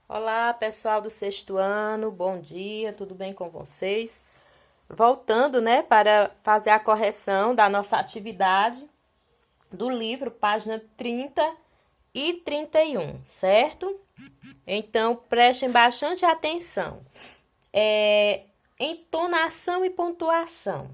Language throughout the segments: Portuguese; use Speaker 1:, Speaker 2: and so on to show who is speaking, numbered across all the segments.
Speaker 1: Olá, pessoal do sexto ano, bom dia, tudo bem com vocês? Voltando, né, para fazer a correção da nossa atividade do livro, página 30 e 31, certo? Então, prestem bastante atenção. Entonação e pontuação.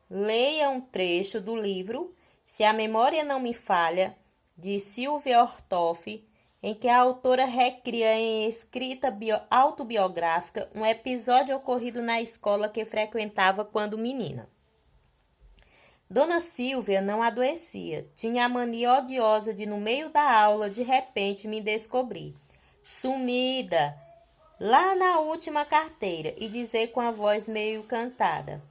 Speaker 1: Leia um trecho do livro, Se a Memória Não Me Falha, de Sylvia Ortoff, em que a autora recria em escrita autobiográfica um episódio ocorrido na escola que frequentava quando menina. Dona Silvia não adoecia. Tinha a mania odiosa de, no meio da aula, de repente me descobrir, sumida, lá na última carteira, e dizer com a voz meio cantada: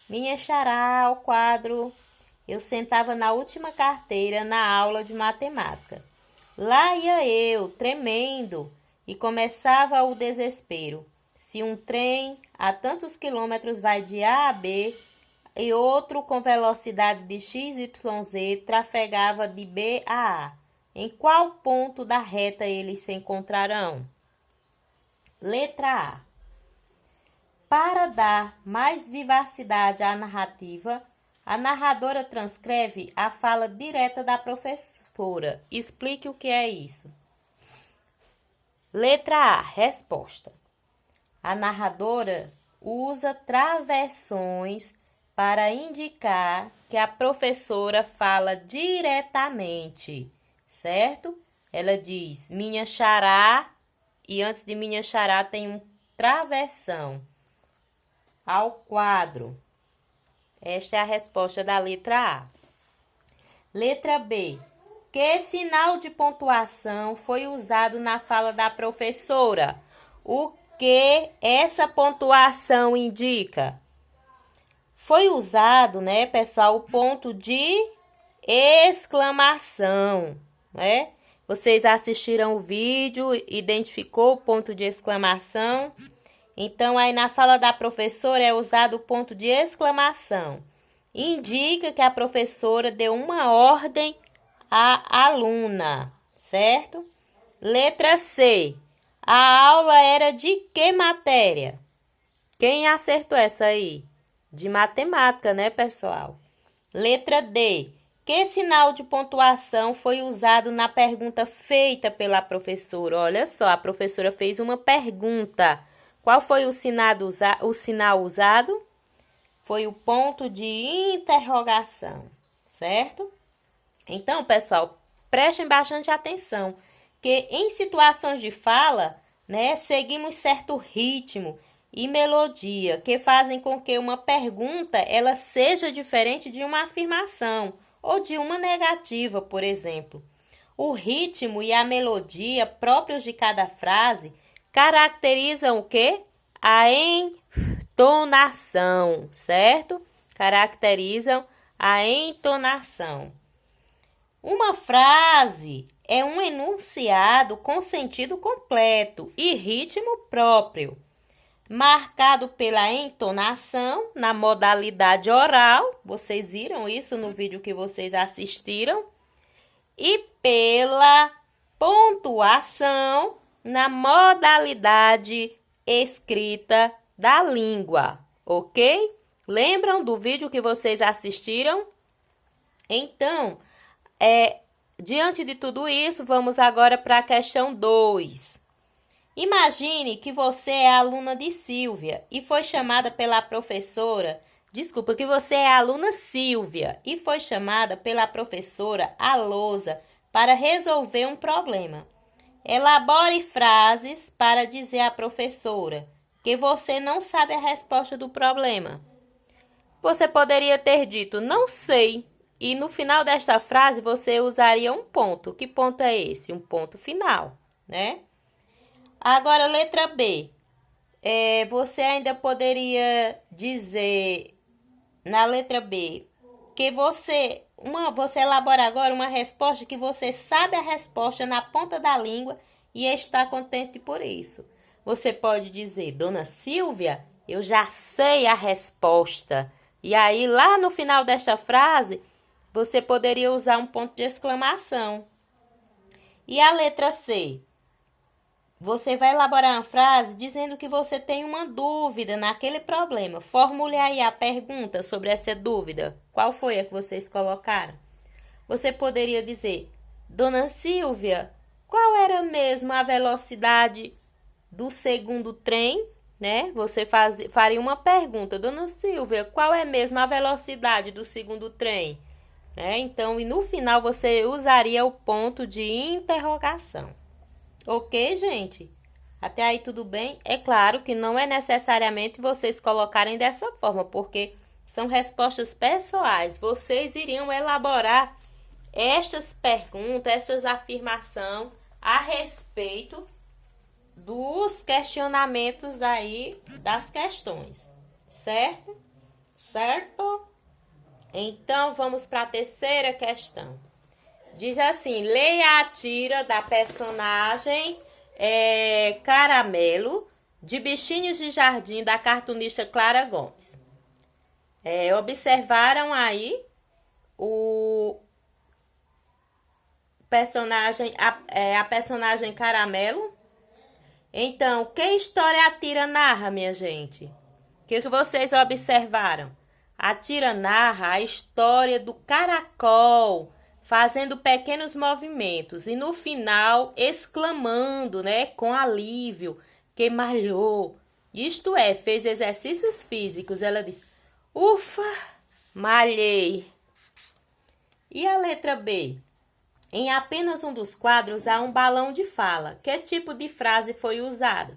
Speaker 1: Minha xará ao quadro. Eu sentava na última carteira na aula de matemática. Lá ia eu, tremendo, e começava o desespero. Se um trem a tantos quilômetros vai de A a B e outro com velocidade de XYZ trafegava de B a A, em qual ponto da reta eles se encontrarão? Letra A. Para dar mais vivacidade à narrativa, a narradora transcreve a fala direta da professora. Explique o que é isso. Letra A. Resposta. A narradora usa travessões para indicar que a professora fala diretamente, certo? Ela diz, minha xará, e antes de minha xará tem um travessão ao quadro. Esta é a resposta da letra A. Letra B. Que sinal de pontuação foi usado na fala da professora? O que essa pontuação indica? Foi usado, né, pessoal, o ponto de exclamação, né? Vocês assistiram o vídeo, identificou o ponto de exclamação? Então, aí na fala da professora é usado o ponto de exclamação. Indica que a professora deu uma ordem à aluna, certo? Letra C. A aula era de que matéria? Quem acertou essa aí? De matemática, né, pessoal? Letra D. Que sinal de pontuação foi usado na pergunta feita pela professora? Olha só, a professora fez uma pergunta. Qual foi o sinal usado? Foi o ponto de interrogação, certo? Então, pessoal, prestem bastante atenção, que em situações de fala, né, seguimos certo ritmo e melodia que fazem com que uma pergunta ela seja diferente de uma afirmação ou de uma negativa, por exemplo. O ritmo e a melodia próprios de cada frase caracterizam o quê? A entonação, certo? Caracterizam a entonação. Uma frase é um enunciado com sentido completo e ritmo próprio, marcado pela entonação na modalidade oral, vocês viram isso no vídeo que vocês assistiram, e pela pontuação na modalidade escrita da língua, ok? Lembram do vídeo que vocês assistiram? Então, diante de tudo isso, vamos agora para a questão 2. Imagine que você é aluna de Silvia e foi chamada pela professora. Desculpa, que você é aluna Silvia e foi chamada pela professora Alousa para resolver um problema. Elabore frases para dizer à professora que você não sabe a resposta do problema. Você poderia ter dito, não sei, e no final desta frase você usaria um ponto. Que ponto é esse? Um ponto final, né? Agora, letra B. Você ainda poderia dizer, na letra B, que você elabora agora uma resposta que você sabe a resposta na ponta da língua e está contente por isso. Você pode dizer, Dona Silvia, eu já sei a resposta. E aí, lá no final desta frase, você poderia usar um ponto de exclamação. E a letra C? você vai elaborar uma frase dizendo que você tem uma dúvida naquele problema. Formule aí a pergunta sobre essa dúvida. Qual foi a que vocês colocaram? Você poderia dizer: Dona Silvia, qual era mesmo a velocidade do segundo trem? Né? Você faria uma pergunta: Dona Silvia, qual é mesmo a velocidade do segundo trem? Né? Então, e no final você usaria o ponto de interrogação. Ok, gente? Até aí tudo bem? É claro que não é necessariamente vocês colocarem dessa forma, porque são respostas pessoais. Vocês iriam elaborar estas perguntas, estas afirmações a respeito dos questionamentos aí das questões, certo? Certo? Então, vamos para a terceira questão. Diz assim: leia a tira da personagem Caramelo, de Bichinhos de Jardim, da cartunista Clara Gomes. Observaram aí o personagem, a personagem Caramelo? Então, que história a tira narra, minha gente? O que vocês observaram? A tira narra a história do caracol fazendo pequenos movimentos e no final exclamando, né, com alívio, que malhou. Isto é, fez exercícios físicos. Ela diz: ufa, malhei. E a letra B? Em apenas um dos quadros há um balão de fala. Que tipo de frase foi usada?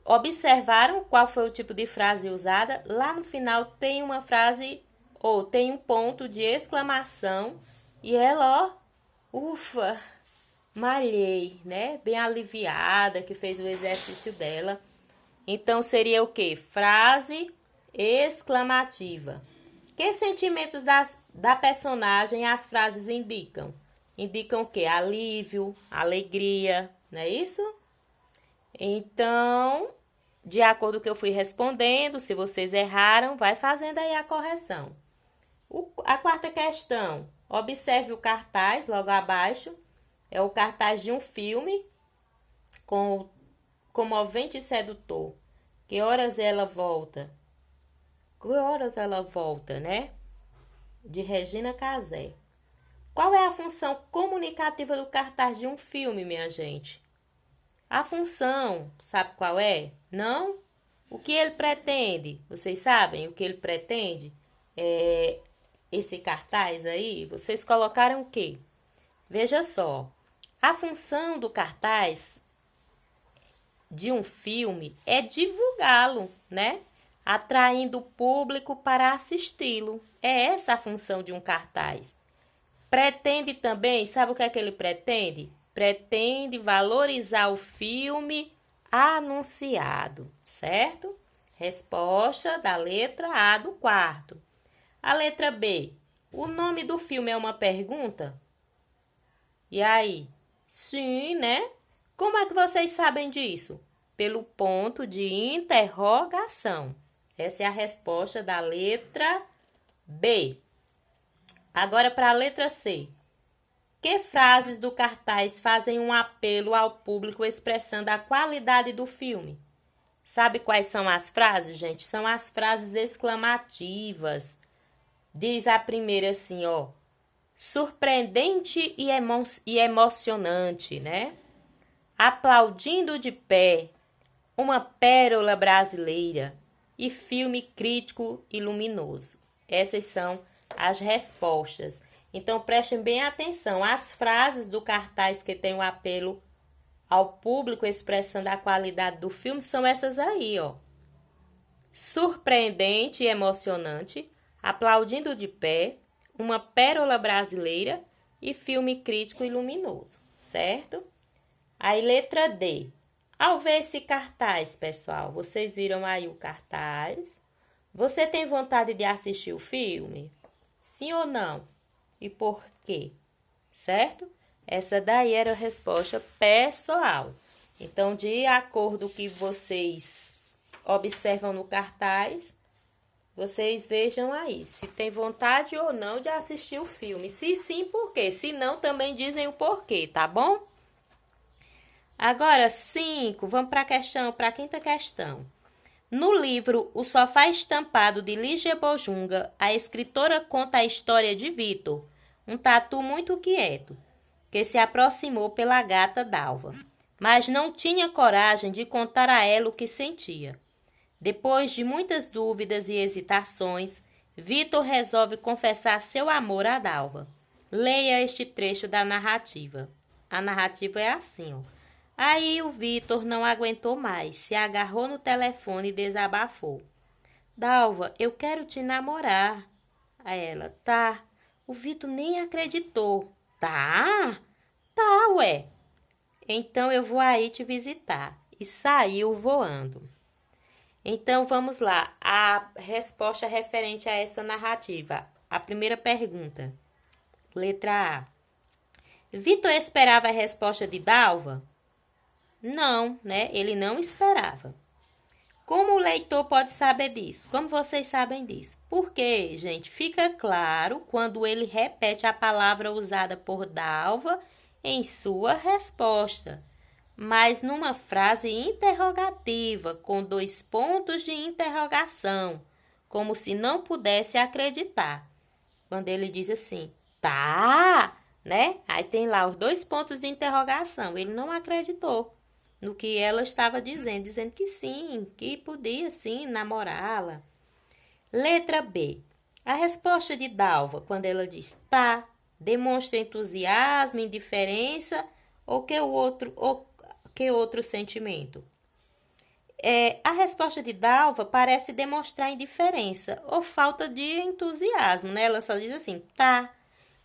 Speaker 1: Observaram qual foi o tipo de frase usada? Lá no final tem uma frase, ou tem um ponto de exclamação, e ela, ó, ufa, malhei, né? Bem aliviada, que fez o exercício dela. Então, seria o quê? Frase exclamativa. Que sentimentos da personagem as frases indicam? Indicam o quê? Alívio, alegria, não é isso? Então, de acordo com o que eu fui respondendo, se vocês erraram, vai fazendo aí a correção. A quarta questão: observe o cartaz logo abaixo. É o cartaz de um filme comovente e sedutor. Que horas ela volta? Que horas ela volta, né? De Regina Casé. Qual é a função comunicativa do cartaz de um filme, minha gente? A função, sabe qual é? Não? O que ele pretende? Vocês sabem o que ele pretende? Esse cartaz aí, vocês colocaram o quê? Veja só, a função do cartaz de um filme é divulgá-lo, né? Atraindo o público para assisti-lo. É essa a função de um cartaz. Pretende também, sabe o que é que ele pretende? Pretende valorizar o filme anunciado, certo? Resposta da letra A do quarto. A letra B. O nome do filme é uma pergunta? E aí? Sim, né? Como é que vocês sabem disso? Pelo ponto de interrogação. Essa é a resposta da letra B. Agora para a letra C. Que frases do cartaz fazem um apelo ao público expressando a qualidade do filme? Sabe quais são as frases, gente? São as frases exclamativas. Diz a primeira assim, ó: surpreendente e emocionante, né? Aplaudindo de pé, uma pérola brasileira e filme crítico e luminoso. Essas são as respostas. Então, prestem bem atenção. As frases do cartaz que tem o apelo ao público expressando a qualidade do filme são essas aí, ó. Surpreendente e emocionante, aplaudindo de pé, uma pérola brasileira e filme crítico e luminoso, certo? Aí, letra D. Ao ver esse cartaz, pessoal, vocês viram aí o cartaz? Você tem vontade de assistir o filme? Sim ou não? E por quê? Certo? Essa daí era a resposta pessoal. Então, de acordo com o que vocês observam no cartaz, vocês vejam aí se tem vontade ou não de assistir o filme. Se sim, por quê? Se não, também dizem o porquê, tá bom? Agora, 5, vamos para a quinta questão. No livro O Sofá Estampado de Lígia Bojunga, a escritora conta a história de Vitor, um tatu muito quieto, que se aproximou pela gata Dalva, mas não tinha coragem de contar a ela o que sentia. Depois de muitas dúvidas e hesitações, Vitor resolve confessar seu amor a Dalva. Leia este trecho da narrativa. A narrativa é assim, ó. Aí o Vitor não aguentou mais, se agarrou no telefone e desabafou. Dalva, eu quero te namorar. A ela, tá. O Vitor nem acreditou. Tá? Tá, ué. Então eu vou aí te visitar. E saiu voando. Então vamos lá. A resposta referente a essa narrativa. A primeira pergunta. Letra A. Vitor esperava a resposta de Dalva? Não, né? Ele não esperava. Como o leitor pode saber disso? Como vocês sabem disso? Porque, gente, fica claro quando ele repete a palavra usada por Dalva em sua resposta, mas numa frase interrogativa, com 2 pontos de interrogação, como se não pudesse acreditar. Quando ele diz assim, tá, né? Aí tem lá os 2 pontos de interrogação. Ele não acreditou no que ela estava dizendo que sim, que podia sim namorá-la. Letra B. A resposta de Dalva, quando ela diz tá, demonstra entusiasmo, indiferença ou que outro sentimento? A resposta de Dalva parece demonstrar indiferença ou falta de entusiasmo, né? Ela só diz assim, tá,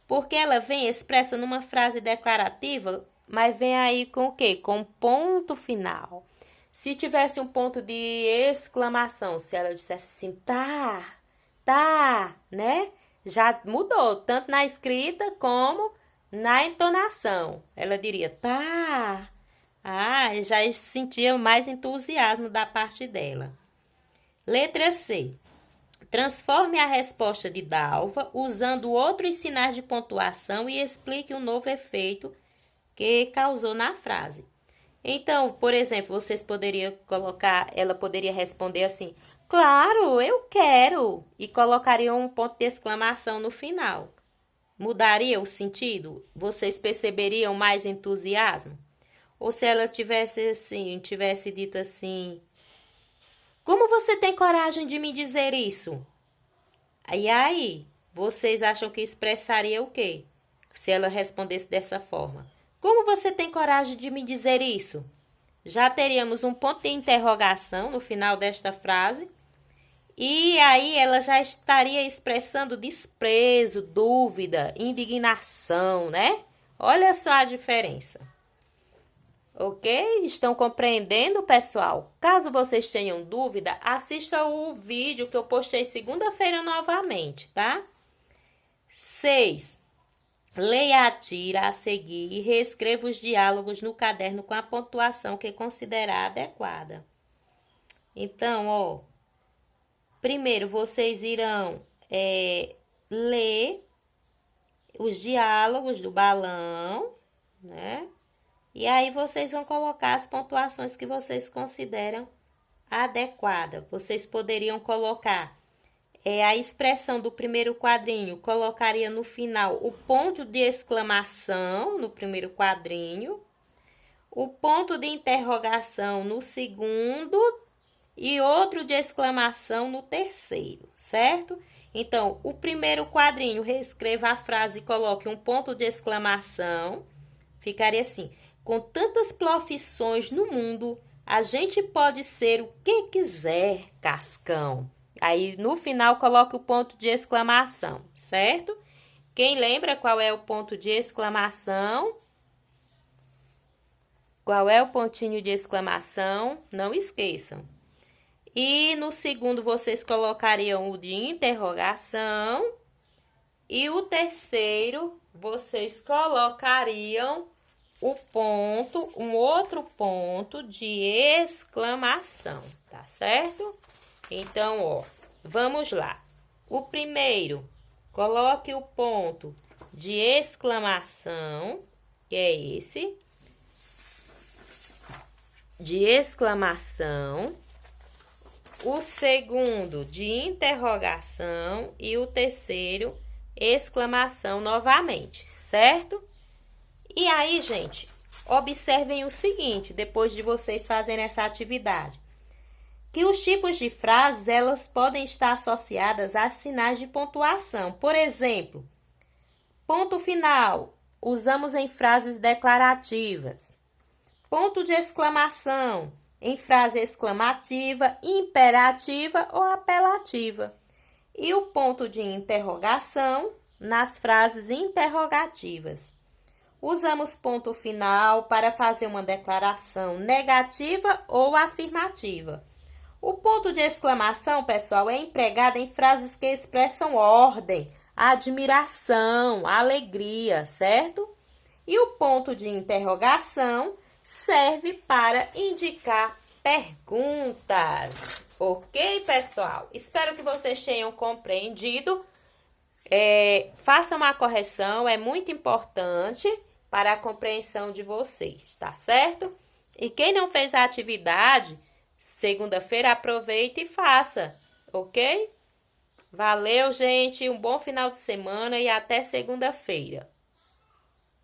Speaker 1: porque ela vem expressa numa frase declarativa, mas vem aí com o quê? Com ponto final. Se tivesse um ponto de exclamação, se ela dissesse assim, tá, né? Já mudou, tanto na escrita como na entonação. Ela diria, tá. Já sentia mais entusiasmo da parte dela. Letra C. Transforme a resposta de Dalva usando outros sinais de pontuação e explique o novo efeito que causou na frase. Então, por exemplo, vocês poderiam colocar, ela poderia responder assim, claro, eu quero, e colocaria um ponto de exclamação no final. Mudaria o sentido? Vocês perceberiam mais entusiasmo? Ou se ela tivesse dito assim, como você tem coragem de me dizer isso? E aí, vocês acham que expressaria o quê? Se ela respondesse dessa forma. Como você tem coragem de me dizer isso? Já teríamos um ponto de interrogação no final desta frase. E aí ela já estaria expressando desprezo, dúvida, indignação, né? Olha só a diferença. Ok? Estão compreendendo, pessoal? Caso vocês tenham dúvida, assista o vídeo que eu postei segunda-feira novamente, tá? 6. Leia a tira a seguir e reescreva os diálogos no caderno com a pontuação que considerar adequada. Então, ó, primeiro vocês irão ler os diálogos do balão, né? E aí vocês vão colocar as pontuações que vocês consideram adequada. Vocês poderiam colocar a expressão do primeiro quadrinho, colocaria no final o ponto de exclamação no primeiro quadrinho, o ponto de interrogação no segundo e outro de exclamação no terceiro, certo? Então, o primeiro quadrinho, reescreva a frase e coloque um ponto de exclamação. Ficaria assim, com tantas profissões no mundo, a gente pode ser o que quiser, Cascão. Aí, no final, coloque o ponto de exclamação, certo? Quem lembra qual é o ponto de exclamação? Qual é o pontinho de exclamação? Não esqueçam. E no segundo, vocês colocariam o de interrogação. E o terceiro, vocês colocariam um outro ponto de exclamação, tá certo? Então, ó, vamos lá. O primeiro, coloque o ponto de exclamação, que é esse. de exclamação, o segundo de interrogação e o terceiro exclamação novamente, certo? E aí, gente, observem o seguinte, depois de vocês fazerem essa atividade, que os tipos de frases, elas podem estar associadas a sinais de pontuação. Por exemplo, ponto final, usamos em frases declarativas. Ponto de exclamação, em frase exclamativa, imperativa ou apelativa. E o ponto de interrogação, nas frases interrogativas. Usamos ponto final para fazer uma declaração negativa ou afirmativa. O ponto de exclamação, pessoal, é empregado em frases que expressam ordem, admiração, alegria, certo? E o ponto de interrogação serve para indicar perguntas. Ok, pessoal? Espero que vocês tenham compreendido. Façam uma correção, é muito importante para a compreensão de vocês, tá certo? E quem não fez a atividade, segunda-feira aproveite e faça, ok? Valeu, gente, um bom final de semana e até segunda-feira.